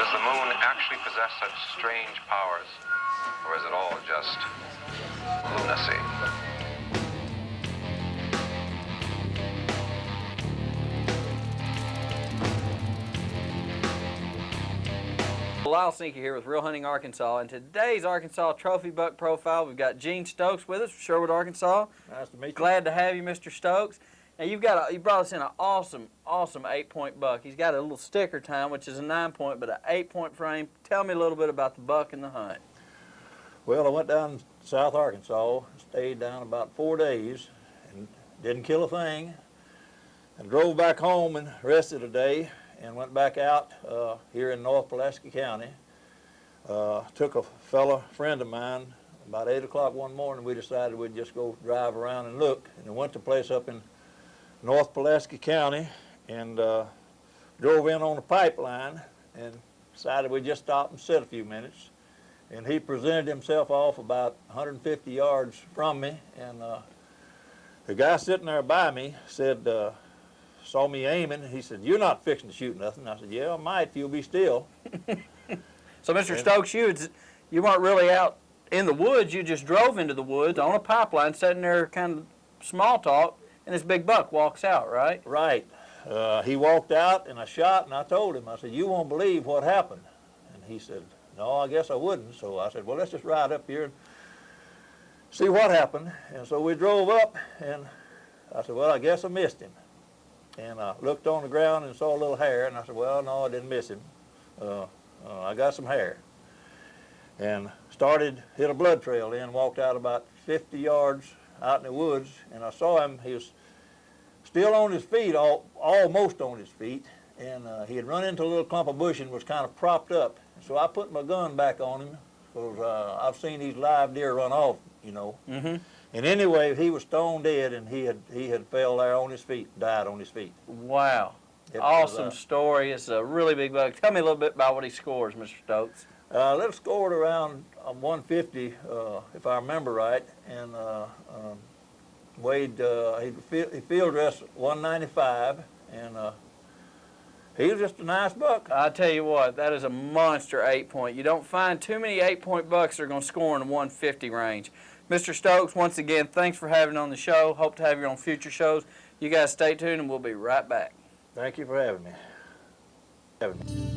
Does the moon actually possess such strange powers, or is it all just lunacy? Lyle Sinker here with Real Hunting Arkansas, and today's Arkansas Trophy Buck Profile, we've got Gene Stokes with us from Sherwood, Arkansas. Nice to meet you. Glad to have you, Mr. Stokes. And you brought us in an awesome 8-point buck. He's got a little sticker time, which is a 9-point, but an 8-point frame. Tell me a little bit about the buck and the hunt. Well, I went down to South Arkansas, stayed down about 4 days, and didn't kill a thing, and drove back home and rested a day, and went back out here in North Pulaski County. Took a friend of mine, about 8 o'clock one morning, we decided we'd just go drive around and look, and went to a place up in North Pulaski County, and drove in on a pipeline, and decided we'd just stop and sit a few minutes. And he presented himself off about 150 yards from me, and the guy sitting there by me said, saw me aiming. He said, "You're not fixing to shoot nothing." I said, "Yeah, I might if you'll be still." So, Mr. Stokes, you weren't really out in the woods. You just drove into the woods on a pipeline, sitting there kind of small talk, and this big buck walks out, right? Right. He walked out, and I shot, and I told him, I said, "You won't believe what happened." And he said, "No, I guess I wouldn't." So I said, "Well, let's just ride up here and see what happened." And so we drove up, and I said, "Well, I guess I missed him." And I looked on the ground and saw a little hair, and I said, "Well, no, I didn't miss him. I got some hair." And hit a blood trail in, walked out about 50 yards out in the woods, and I saw him. He was still on his feet, almost on his feet, and he had run into a little clump of bush and was kind of propped up. So I put my gun back on him, because I've seen these live deer run off, you know. Mm-hmm. And anyway, he was stone dead, and he had fell there on his feet, died on his feet. Wow. Awesome story. It's a really big buck. Tell me a little bit about what he scores, Mr. Stokes. Little scored around 150, if I remember right, and weighed, he field dressed 195, and he was just a nice buck. I tell you what, that is a monster 8-point. You don't find too many 8-point bucks that are going to score in the 150 range. Mr. Stokes, once again, thanks for having on the show. Hope to have you on future shows. You guys stay tuned, and we'll be right back. Thank you for having me.